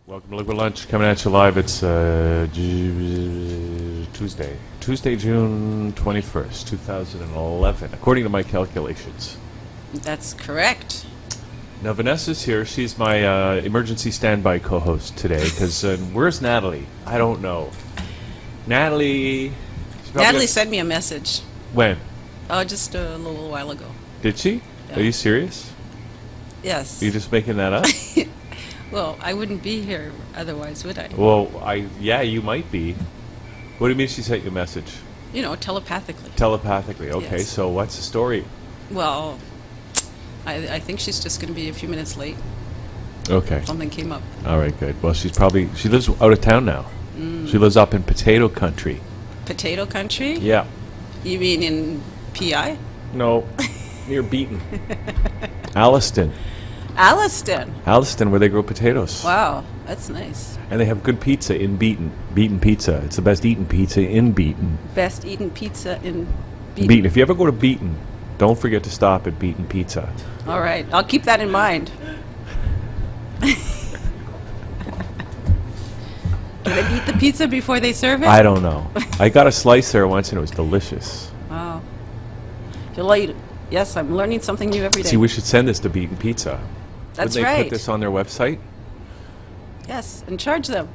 Welcome to Liquid Lunch, coming at you live. It's Tuesday, June 21st, 2011, according to my calculations. That's correct. Now, Vanessa's here. She's my emergency standby co-host today, because where's Natalie? I don't know. Natalie Sent me a message. When? Oh, just a little while ago. Did she? Yeah. Are you serious? Yes. Are you just making that up? Well, I wouldn't be here otherwise, would I? Well, yeah, you might be. What do you mean she sent you a message? You know, telepathically. Telepathically. Okay, Yes. so what's the story? Well, I think she's just going to be a few minutes late. Okay. Something came up. All right, good. Well, she lives out of town now. She lives up in potato country. Potato country? Yeah. You mean in PI? No, near Beaton. Alliston. Alliston. Where they grow potatoes. Wow, that's nice. And they have good pizza in Beaton. Beaton Pizza. It's the best eaten pizza in Beaton. Best eaten pizza in Beaton. Beaton. If you ever go to Beaton, don't forget to stop at Beaton Pizza. All right, I'll keep that in mind. Do they eat the pizza before they serve it? I don't know. I got a slice there once and it was delicious. Wow. Yes, I'm learning something new every day. See, we should send this to Beaton Pizza. That's Would they right. put this on their website? Yes, and charge them.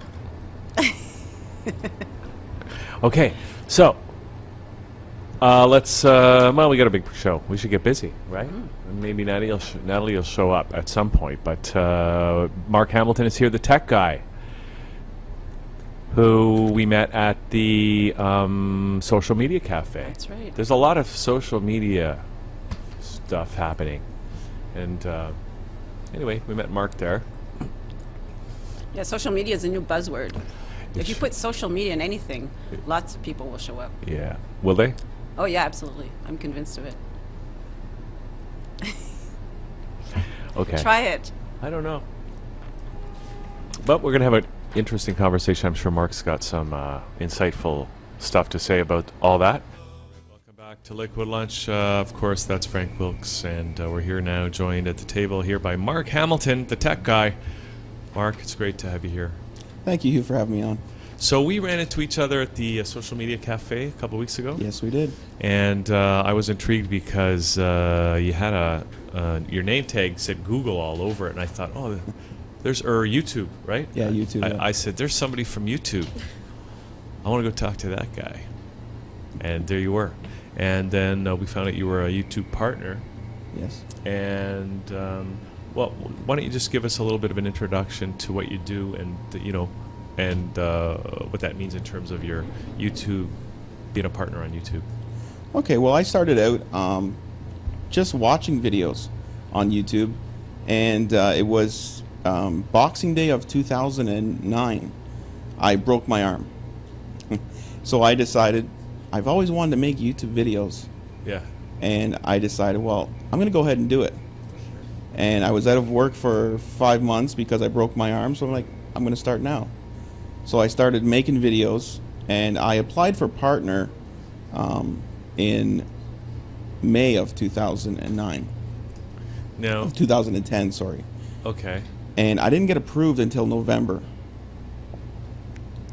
Okay, so let's. Well, we got a big show. We should get busy, right? And maybe Natalie will show up at some point. But Mark Hamilton is here, the tech guy, who we met at the social media cafe. That's right. There's a lot of social media stuff happening, and anyway, we met Mark there. Yeah, social media is a new buzzword. If you put social media in anything, lots of people will show up. Yeah, will they? Oh yeah, absolutely. I'm convinced of it. Okay. Try it. I don't know. But we're going to have an interesting conversation. I'm sure Mark's got some insightful stuff to say about all that. Welcome back to Liquid Lunch. Of course, that's Frank Wilkes, and we're here now, joined at the table here by Mark Hamilton, the tech guy. Mark, it's great to have you here. Thank you, Hugh, for having me on. So we ran into each other at the social media cafe a couple of weeks ago. Yes, we did. And I was intrigued because you had your name tag said Google all over it, and I thought, oh, there's YouTube, right? Yeah, YouTube. Yeah. I said, there's somebody from YouTube. I want to go talk to that guy. And there you were. And then we found out you were a YouTube partner. Yes. And well, why don't you just give us a little bit of an introduction to what you do, and what that means in terms of your YouTube, being a partner on YouTube. Okay, well, I started out just watching videos on YouTube, and it was Boxing Day of 2009. I broke my arm. So I decided, I've always wanted to make YouTube videos. Yeah. And I decided, well, I'm going to go ahead and do it. And I was out of work for 5 months because I broke my arm, so I'm like, I'm going to start now. So I started making videos, and I applied for partner in May of 2009. No. Of 2010, sorry. Okay. And I didn't get approved until November.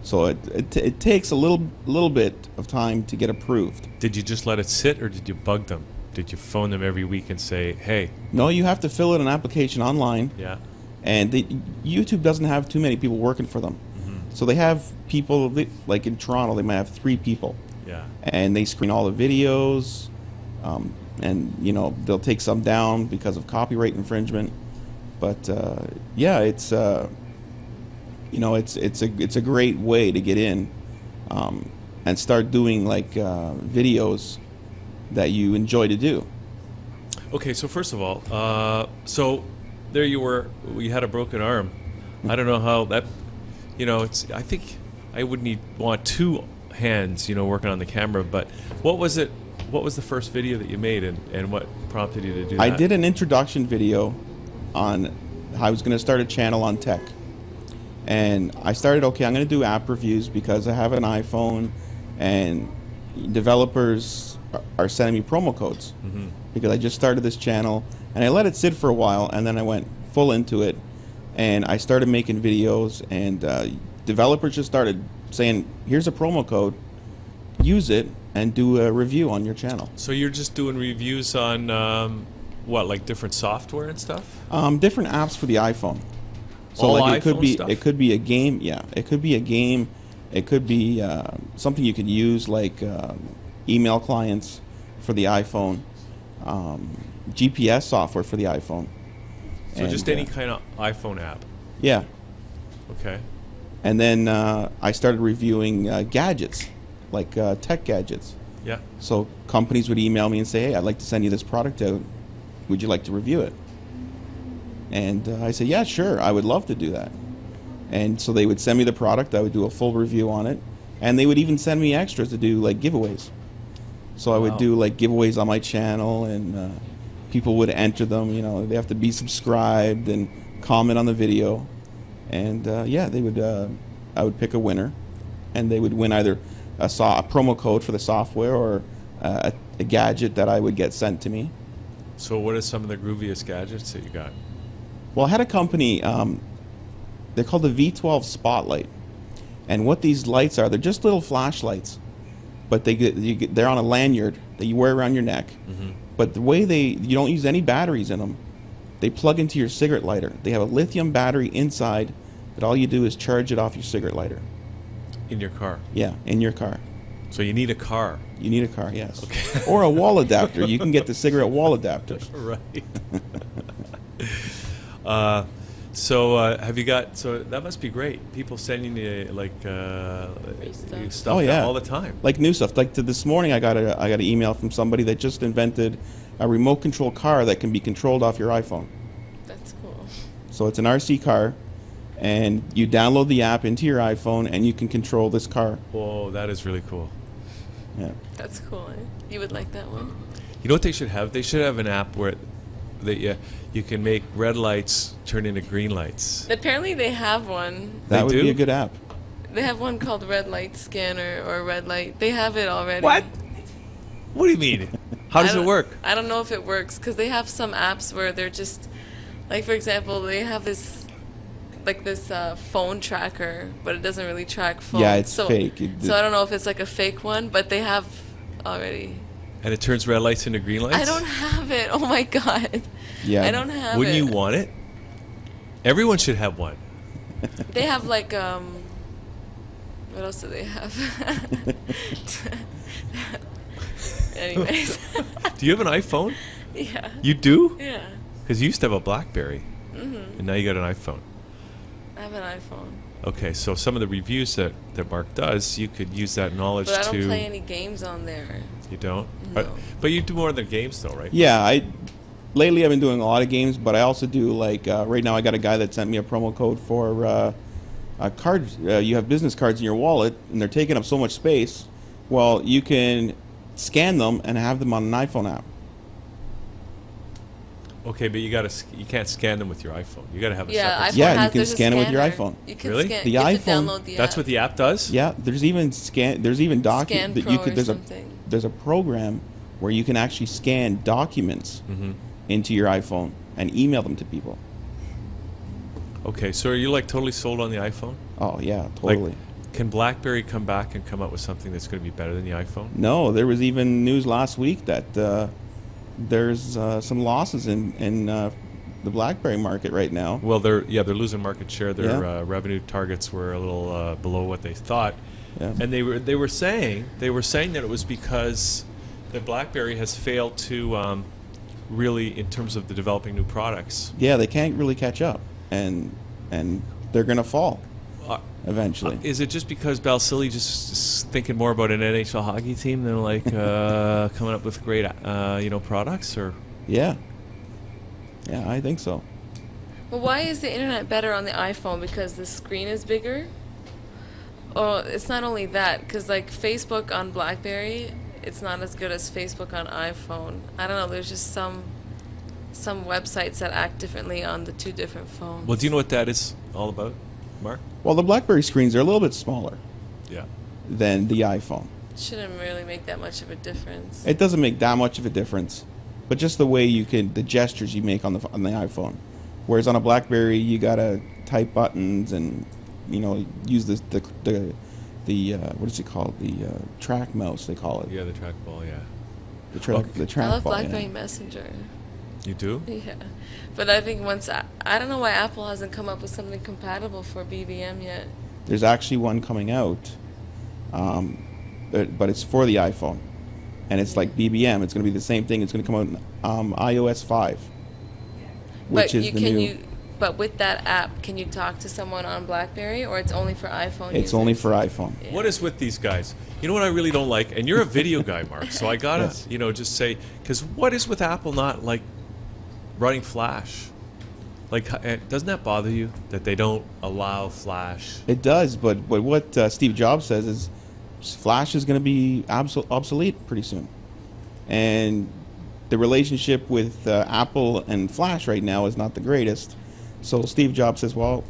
So it takes a little bit of time to get approved. Did you just let it sit, or did you bug them? Did you phone them every week and say, hey? No, you have to fill out an application online. Yeah. And YouTube doesn't have too many people working for them. So they have people, like in Toronto, they might have 3 people. Yeah. And they screen all the videos, and you know, they'll take some down because of copyright infringement. But yeah, it's you know, it's a great way to get in and start doing like videos that you enjoy to do. Okay, so first of all, so there you were. You had a broken arm. I don't know how that. You know, I think I wouldn't want 2 hands, you know, working on the camera. But what was it? What was the first video that you made, and what prompted you to do that? I did an introduction video on how I was going to start a channel on tech. And I started, okay, I'm going to do app reviews because I have an iPhone, and developers are sending me promo codes because I just started this channel, and I let it sit for a while, and then I went full into it. and I started making videos, and developers just started saying, "Here's a promo code, use it, and do a review on your channel." So you're just doing reviews on what, like different software and stuff? Different apps for the iPhone. So All like iPhone stuff? it could be a game. Yeah, it could be a game. It could be something you could use like email clients for the iPhone, GPS software for the iPhone. So just any kind of iPhone app. Yeah. Okay. And then I started reviewing gadgets, like tech gadgets. Yeah. So companies would email me and say, "Hey, I'd like to send you this product out. Would you like to review it?" And I said, "Yeah, sure. I would love to do that." And so they would send me the product. I would do a full review on it. And they would even send me extras to do like giveaways. So I would do like giveaways on my channel, and people would enter them. You know, they have to be subscribed and comment on the video. And yeah, they would. I would pick a winner, and they would win either a promo code for the software or a gadget that I would get sent to me. So what are some of the grooviest gadgets that you got? Well, I had a company. They're called the V12 Spotlight, and what these lights are, they're just little flashlights, but they're on a lanyard that you wear around your neck. Mm-hmm. But the way you don't use any batteries in them. They plug into your cigarette lighter. They have a lithium battery inside that all you do is charge it off your cigarette lighter. In your car? Yeah, in your car. So you need a car? You need a car, yes. Okay. Or a wall adapter. You can get the cigarette wall adapters. Right. So have you got? So that must be great. People sending you like stuff Oh, yeah. all the time. Like new stuff. Like this morning, I got an email from somebody that just invented a remote control car that can be controlled off your iPhone. That's cool. So it's an RC car, and you download the app into your iPhone, and you can control this car. Whoa, that is really cool. Yeah. That's cool. Eh? You would like that one? You know what they should have? They should have an app where you can make red lights turn into green lights. Apparently they have one. That would do? be a good app. They have one called Red Light Scanner or Red Light. They have it already. What? What do you mean? How does it work? I don't know if it works because they have some apps where they're just, like for example, they have this phone tracker, but it doesn't really track phones. Yeah, it's fake. So I don't know if it's like a fake one, but they have already. And it turns red lights into green lights? I don't have it. Oh my god. Yeah. I don't have Wouldn't it. you want it? Everyone should have one. They have like what else do they have? Anyways. Do you have an iPhone? Yeah. You do? Yeah. Because you used to have a BlackBerry, Mhm. and now you got an iPhone. I have an iPhone. Okay, so some of the reviews that Mark does, you could use that knowledge But I to. don't play any games on there. You don't? No. But you do more than games, though, right? Yeah, lately I've been doing a lot of games, but I also do like right now I got a guy that sent me a promo code for a card. You have business cards in your wallet, and they're taking up so much space. Well, you can scan them and have them on an iPhone app. Okay, but you can't scan them with your iPhone. You got to have a Yeah, separate. iPhone Yeah, you has, can there's a scan it with your scanner. iPhone. You can Really? scan. The you have iPhone- to download the That's app. what the app does? Yeah, there's even Scan that Pro you could. or something. There's a program where you can actually scan documents Mm-hmm. into your iPhone and email them to people. Okay, so are you like totally sold on the iPhone? Oh yeah, totally. Like, can BlackBerry come back and come up with something that's going to be better than the iPhone? No, there was even news last week that there's some losses in the BlackBerry market right now. Well, they're losing market share. Their Yeah. revenue targets were a little below what they thought, Yeah. and they were saying that it was because that BlackBerry has failed to really, in terms of the developing new products. Yeah, they can't really catch up, and they're gonna fall eventually. Is it just because Balsillie just is thinking more about an NHL hockey team than like coming up with great products, or? Yeah, I think so. Well, why is the internet better on the iPhone? Because the screen is bigger? Oh, it's not only that, because like Facebook on BlackBerry, it's not as good as Facebook on iPhone. I don't know, there's just some websites that act differently on the two different phones. Well, do you know what that is all about, Mark? Well, the BlackBerry screens are a little bit smaller Yeah. than the iPhone. Shouldn't really make that much of a difference. It doesn't make that much of a difference, but just the way the gestures you make on the iPhone Whereas on a BlackBerry, you gotta type buttons and, you know, use the what is it called? The track mouse, they call it. Yeah, the trackball. Yeah. The trackball. I love BlackBerry yeah. Messenger. You do? Yeah, but I think once I don't know why Apple hasn't come up with something compatible for BBM yet. There's actually one coming out, but it's for the iPhone, and it's like BBM. It's going to be the same thing. It's going to come out in iOS 5, which is the new. But with that app, can you talk to someone on BlackBerry, or it's only for iPhone? It's only for iPhone. Yeah. What is with these guys? You know what I really don't like? And you're a video guy, Mark, so I gotta, Yes. you know, just say, because what is with Apple not, like, running Flash? Like, doesn't that bother you that they don't allow Flash? It does, but what Steve Jobs says is Flash is going to be obsolete pretty soon. And the relationship with Apple and Flash right now is not the greatest. So Steve Jobs says, well,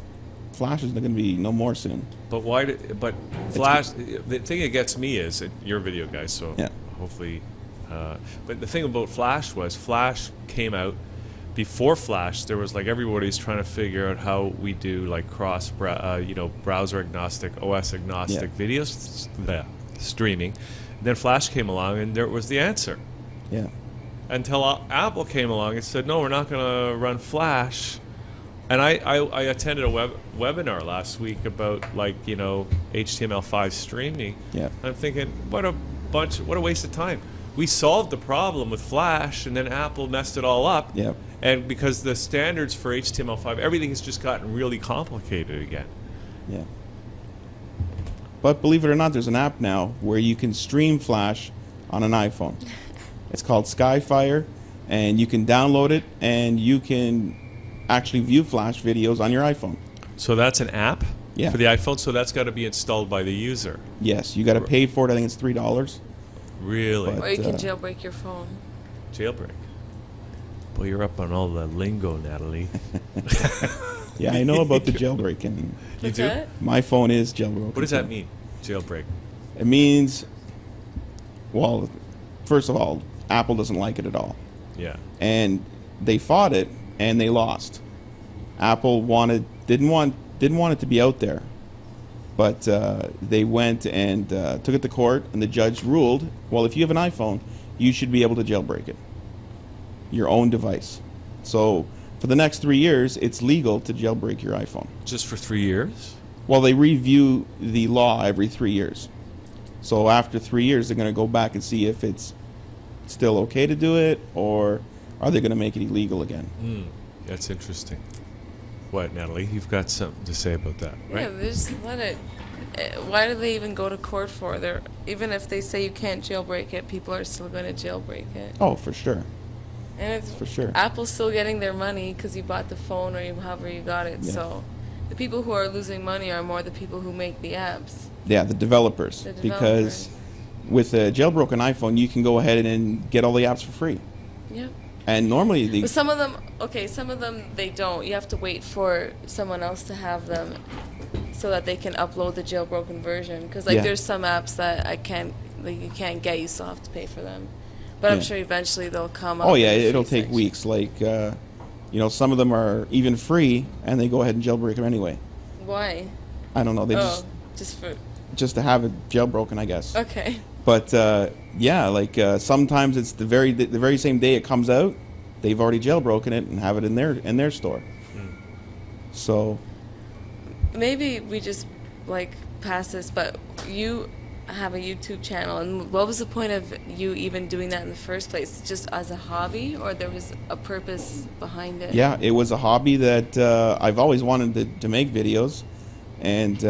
Flash is going to be no more soon. But why? But Flash. The thing that gets me is that you're a video guy, so Yeah. hopefully. But the thing about Flash was Flash came out. Before Flash, there was like everybody's trying to figure out how we do like browser agnostic, OS agnostic videos, streaming. And then Flash came along, and there was the answer. Yeah. Until Apple came along and said, no, we're not going to run Flash. And I attended a webinar last week about, like, you know, HTML5 streaming. Yeah. I'm thinking, what a waste of time. We solved the problem with Flash, and then Apple messed it all up. Yeah. And because the standards for HTML5, everything has just gotten really complicated again. Yeah. But believe it or not, there's an app now where you can stream Flash on an iPhone. It's called Skyfire, and you can download it, and you can actually view Flash videos on your iPhone. So that's an app Yeah. for the iPhone, so that's got to be installed by the user. Yes, you got to pay for it. I think it's $3. Really? But- Or you can uh, jailbreak your phone. Jailbreak. Boy, you're up on all the lingo, Natalie. Yeah, I know about the jailbreaking. You What's do? that? My phone is jailbroken. What does that mean, jailbreak? It means, well, first of all, Apple doesn't like it at all. Yeah. And they fought it, and they lost. Apple didn't want it to be out there, but they went and took it to court, and the judge ruled, well, if you have an iPhone, you should be able to jailbreak it, your own device. So for the next 3 years, it's legal to jailbreak your iPhone. Just for 3 years? Well, they review the law every 3 years. So after 3 years, they're going to go back and see if it's still okay to do it, or are they going to make it illegal again? That's interesting. What, Natalie? You've got something to say about that, right? Yeah, they just let it. Why do they even go to court for it? Even if they say you can't jailbreak it, people are still going to jailbreak it. Oh, for sure. And it's For sure. Apple's still getting their money because you bought the phone or however you got it. Yeah. So the people who are losing money are more the people who make the apps. Yeah, the developers. The Because developers. with a jailbroken iPhone, you can go ahead and get all the apps for free. Yep. And normally the But some of them they don't. You have to wait for someone else to have them so that they can upload the jailbroken version. Because Yeah. there's some apps that you can't get. You still have to pay for them. But I'm Yeah. sure eventually they'll come up. oh yeah, in the it'll free take section. weeks. Like some of them are even free, and they go ahead and jailbreak them anyway. Why? I don't know. They Just for just to have it jailbroken, I guess. okay. But yeah, sometimes it's the very same day it comes out, they've already jailbroken it and have it in their store. So Maybe we just pass this, but you have a YouTube channel, and what was the point of you even doing that in the first place? Just as a hobby, or there was a purpose behind it? yeah, it was a hobby that I've always wanted to make videos, and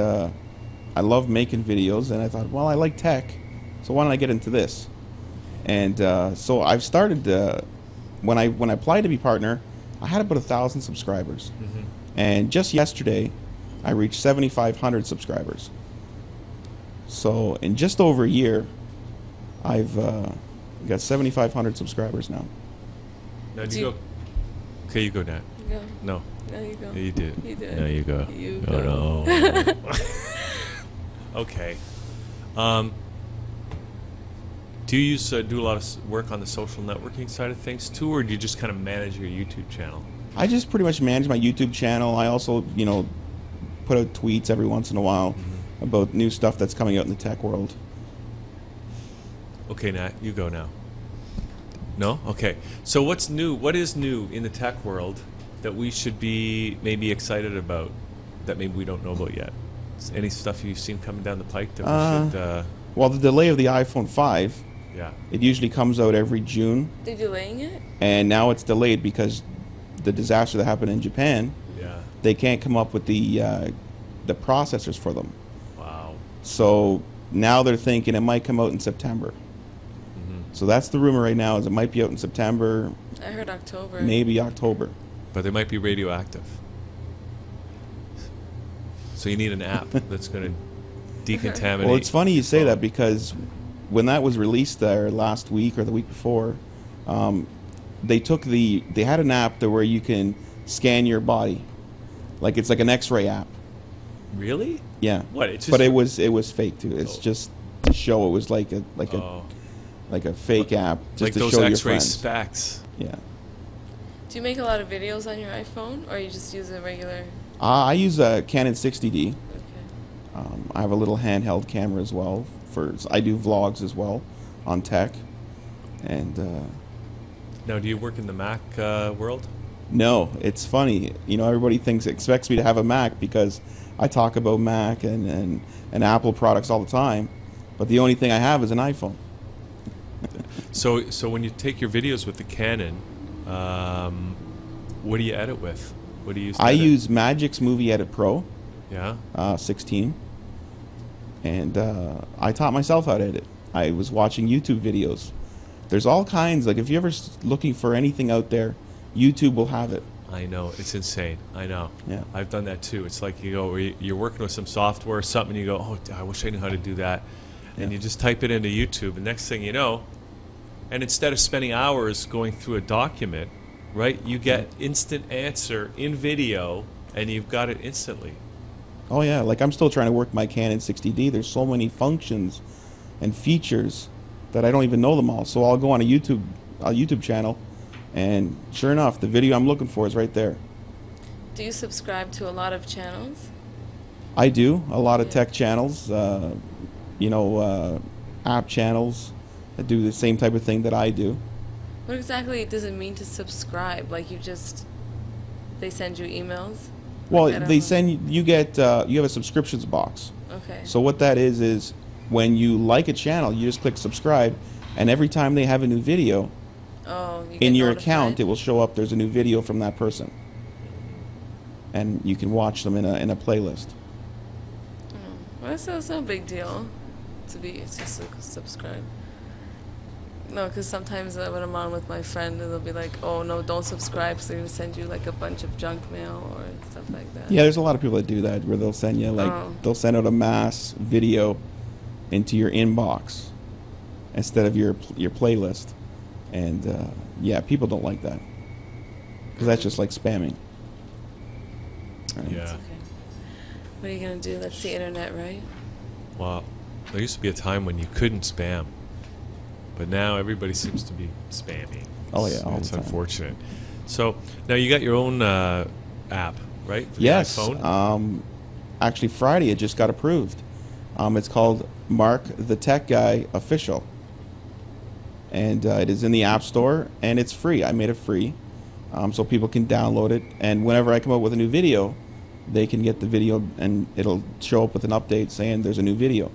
I love making videos. And I thought, well, I like tech, so why don't I get into this? And so I've started. When I applied to be partner, I had about 1,000 subscribers, and just yesterday, I reached 7,500 subscribers. So in just over a year, I've got 7,500 subscribers now. Now Do you you- go. Okay, you go, Nat. Go. No. No, you go. You did. You did. No, you go. You Oh, go. no. Okay. Do you do a lot of work on the social networking side of things too, or do you just kind of manage your YouTube channel? I just pretty much manage my YouTube channel. I also, you know, put out tweets every once in a while about new stuff that's coming out in the tech world. Okay, Nat, you go now. No? Okay. So what's new? What is new in the tech world that we should be maybe excited about that maybe we don't know about yet? Any stuff you've seen coming down the pike that we should... Well, the delay of the iPhone 5, yeah. it usually comes out every June. They're delaying it? And now it's delayed because the disaster that happened in Japan, Yeah. they can't come up with the processors for them. Wow. So now they're thinking it might come out in September. So that's the rumor right now, is it might be out in September, I heard October. maybe October. But they might be radioactive. So you need an app that's going to decontaminate. Well, it's funny you say phone. that because when that was released there last week or the week before, they had an app there where you can scan your body, like it's like an X-ray app. Really? Yeah. What? It's just But it was fake too. It's just to show it was like a fake app, just like to those show your X-ray friends. specs. Yeah. Do you make a lot of videos on your iPhone, or you just use a regular? I use a Canon 60D. Okay. I have a little handheld camera as well. I do vlogs as well on tech. And Now, do you work in the Mac world? no, it's funny. You know, everybody expects me to have a Mac because I talk about Mac and Apple products all the time. But the only thing I have is an iPhone. So when you take your videos with the Canon, what do you edit with? What do you use? To I edit? use Magic's Movie Edit Pro Yeah. 16. And I taught myself how to edit. I was watching YouTube videos. There's all kinds. Like, if you're ever looking for anything out there, YouTube will have it. I know, it's insane. I know. Yeah. I've done that too. It's like you're working with some software or something, and you go, oh, I wish I knew how to do that. And Yeah. you just type it into YouTube, and next thing you know, and instead of spending hours going through a document, right, you get instant answer in video, and you've got it instantly. Oh yeah, like I'm still trying to work my Canon 60D. There's so many functions and features that I don't even know them all. So I'll go on a YouTube channel, and sure enough, the video I'm looking for is right there. Do you subscribe to a lot of channels? I do a lot of Yeah. tech channels, app channels that do the same type of thing that I do. What exactly does it mean to subscribe? Like they send you emails? Well, I don't they know. send you have a subscriptions box. Okay. So what that is when you like a channel, you just click subscribe, and every time they have a new video Oh, you in get your notified? account, it will show up. There's a new video from that person, and you can watch them in a playlist. Well, that's no big deal to subscribe. No, because sometimes when I'm on with my friend, they'll be like, "Oh no, don't subscribe." So they're gonna send you like a bunch of junk mail or stuff like that. Yeah, there's a lot of people that do that, where they'll send you they'll send out a mass video into your inbox instead of your playlist, and yeah, people don't like that because that's just like spamming. Right. Yeah. Okay. What are you gonna do? That's the internet, right? Well, there used to be a time when you couldn't spam, but now everybody seems to be spamming. Oh, yeah, all It's the time. unfortunate. So now you got your own app, right? For the Yes. iPhone? Actually, Friday it just got approved. It's called MarkTheTechGuy Official, and it is in the App Store, and it's free. I made it free, so people can download it. And whenever I come up with a new video, they can get the video, and it'll show up with an update saying there's a new video.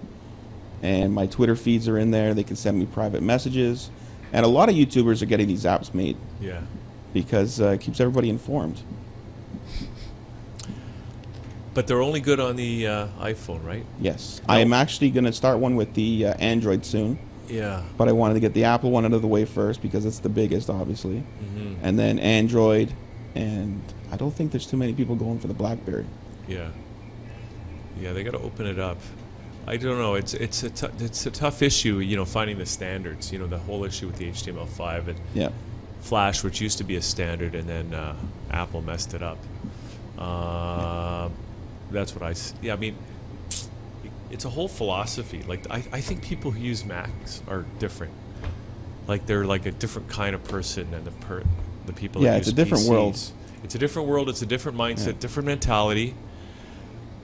And my Twitter feeds are in there. They can send me private messages, and a lot of YouTubers are getting these apps made Yeah. because it keeps everybody informed. But they're only good on the iPhone, right? Yes, No. I am actually going to start one with the Android soon. Yeah. But I wanted to get the Apple one out of the way first because it's the biggest, obviously. Mm-hmm. And then Android, and I don't think there's too many people going for the BlackBerry. Yeah. Yeah, they got to open it up. I don't know. It's a tough issue, finding the standards. The whole issue with the HTML5 and Yeah. Flash, which used to be a standard, and then Apple messed it up. That's what I mean, it's a whole philosophy. Like, I think people who use Macs are different. Like, they're like a different kind of person than the people Yeah, that it's use a different PCs. world. It's a different world. It's a different mindset, different mentality.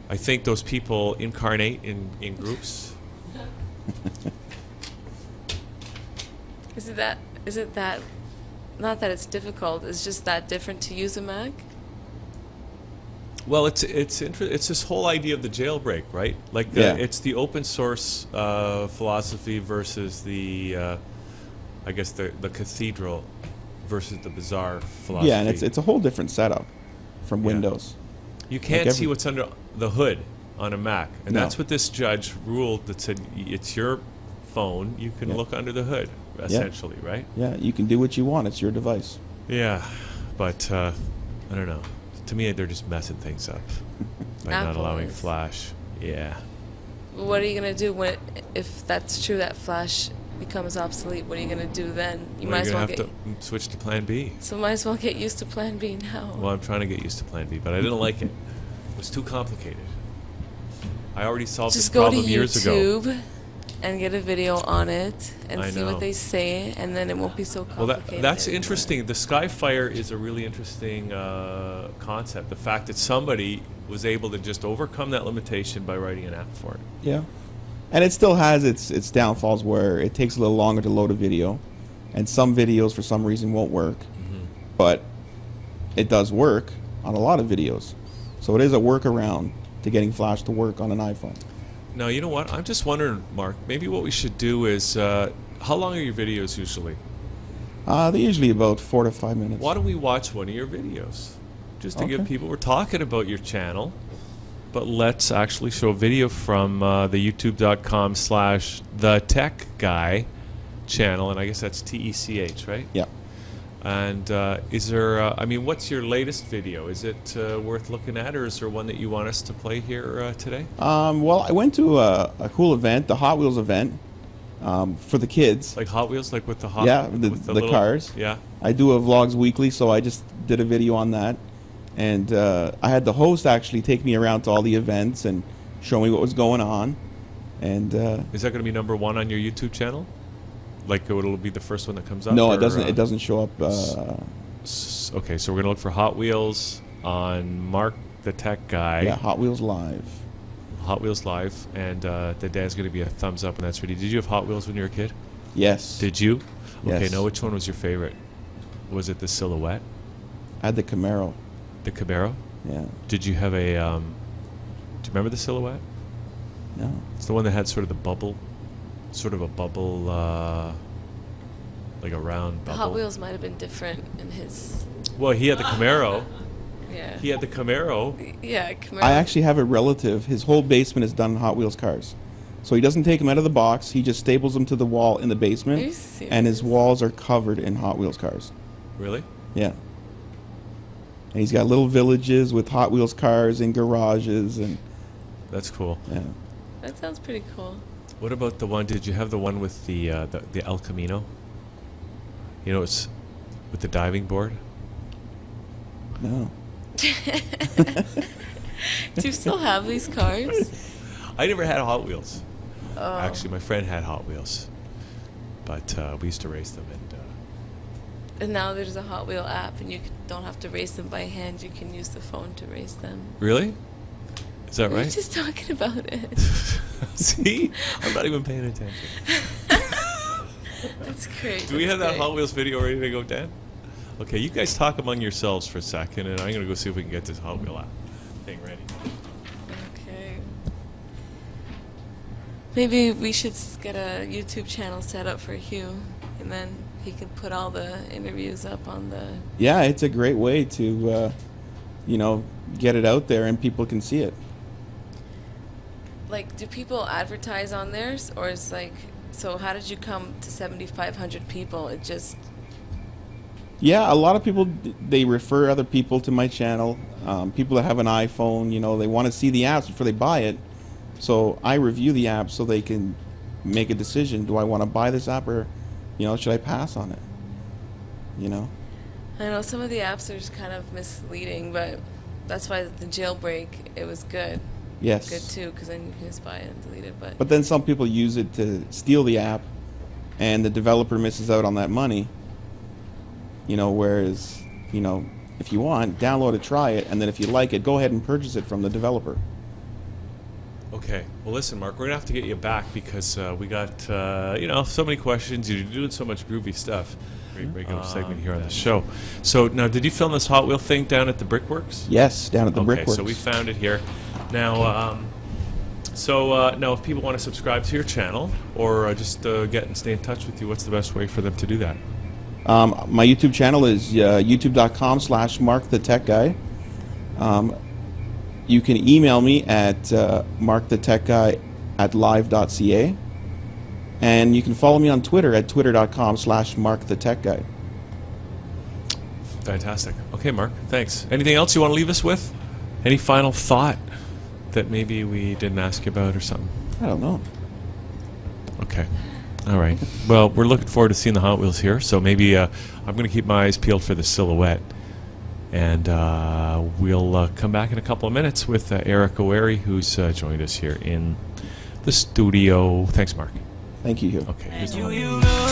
I think those people incarnate in groups. Is it that? Not that it's difficult. It's just that different to use a Mac. Well, it's this whole idea of the jailbreak, right? Like it's the open source philosophy versus the I guess the cathedral versus the bizarre philosophy. Yeah, and it's a whole different setup from Windows. You can't see what's under the hood on a Mac, and that's what this judge ruled. That said, it's your phone. You can look under the hood, essentially, right? Yeah, you can do what you want. It's your device. Yeah, but I don't know. To me, they're just messing things up by not allowing Flash. Yeah. What are you gonna do if that's true that Flash becomes obsolete? What are you gonna do then? You might as well have to switch to Plan B. So might as well get used to Plan B now. Well, I'm trying to get used to Plan B, but I didn't like it. It was too complicated. I already solved this problem years ago. Just go to YouTube and get a video on it and see what they say, and then it won't be so complicated. Well, that's interesting. The Skyfire is a really interesting concept. The fact that somebody was able to just overcome that limitation by writing an app for it. Yeah. And it still has its downfalls where it takes a little longer to load a video, and some videos for some reason won't work. But it does work on a lot of videos. So it is a workaround to getting Flash to work on an iPhone. Now, you know what? I'm just wondering, Mark, maybe what we should do is, how long are your videos usually? They're usually about 4 to 5 minutes. Why don't we watch one of your videos? Just to give people, we're talking about your channel, but let's actually show a video from the youtube.com/TheTechGuy channel, and I guess that's TECH, right? Yeah. And is there, I mean, what's your latest video? Is it worth looking at, or is there one that you want us to play here today? Well, I went to a cool event, the Hot Wheels event, for the kids. Like Hot Wheels, like with the Hot with the little cars. Yeah. I do a vlogs weekly, so I just did a video on that. And I had the host actually take me around to all the events and show me what was going on. And is that going to be #1 on your YouTube channel? Like it'll be the first one that comes up? No, it doesn't. It doesn't show up. Okay, so we're gonna look for Hot Wheels on MarkTheTechGuy. Yeah, Hot Wheels Live. Hot Wheels Live, and the dad's gonna be a thumbs up, and that's ready. Did you have Hot Wheels when you were a kid? Yes. Did you? Yes. Okay, now which one was your favorite? Was it the Silhouette? I had the Camaro. The Camaro? Yeah. Did you have a? Do you remember the Silhouette? No. It's the one that had sort of the bubble. Sort of a bubble, like a round bubble. The Hot Wheels might have been different in his... Well, he had the Camaro. Yeah. He had the Camaro. Yeah, Camaro. I actually have a relative. His whole basement is done Hot Wheels cars. So he doesn't take them out of the box. He just staples them to the wall in the basement. Are you serious? And his walls are covered in Hot Wheels cars. Really? Yeah. And he's got little villages with Hot Wheels cars and garages and... That's cool. Yeah. That sounds pretty cool. What about the one? Did you have the one with the El Camino? You know, it's with the diving board. No. Do you still have these cars? I never had Hot Wheels. Oh. Actually, my friend had Hot Wheels, but we used to race them. And now there's a Hot Wheel app, and you don't have to race them by hand. You can use the phone to race them. Really? Is that We're right? just talking about it. See, I'm not even paying attention. That's great. Do we have that Hot Wheels video ready to go, Dan? Okay, you guys talk among yourselves for a second, and I'm gonna go see if we can get this Hot Wheel app thing ready. Okay. Maybe we should get a YouTube channel set up for Hugh, and then he can put all the interviews up on the... Yeah, it's a great way to, you know, get it out there and people can see it. Like, do people advertise on theirs, or is like... So how did you come to 7,500 people? It just... Yeah, a lot of people, they refer other people to my channel. People that have an iPhone, you know, they want to see the apps before they buy it. So I review the app so they can make a decision. Do I want to buy this app, or, you know, should I pass on it? You know? I know some of the apps are just kind of misleading, but that's why the jailbreak, it was good. Yes. Good too, because then you can just buy it and delete it. But then some people use it to steal the app, and the developer misses out on that money. You know, whereas, you know, if you want, download it, try it, and then if you like it, go ahead and purchase it from the developer. Okay. Well, listen, Mark, we're gonna have to get you back because we got so many questions. You're doing so much groovy stuff. Great regular segment here on the show. So now, did you film this Hot Wheel thing down at the Brickworks? Yes, down at the Brickworks. So we found it here. Now, now if people want to subscribe to your channel or just get and stay in touch with you, what's the best way for them to do that? My YouTube channel is youtube.com/MarkTheTechGuy. You can email me at MarkTheTechGuy@live.ca. And you can follow me on Twitter at twitter.com/MarkTheTechGuy. Fantastic. Okay, Mark, thanks. Anything else you want to leave us with? Any final thought that maybe we didn't ask you about or something? I don't know. Okay. All right. Well, we're looking forward to seeing the Hot Wheels here, so maybe I'm going to keep my eyes peeled for the silhouette. And we'll come back in a couple of minutes with Eric O'Wary, who's joined us here in the studio. Thanks, Mark. Thank you, Hugh. Okay. Here's the Do one. you love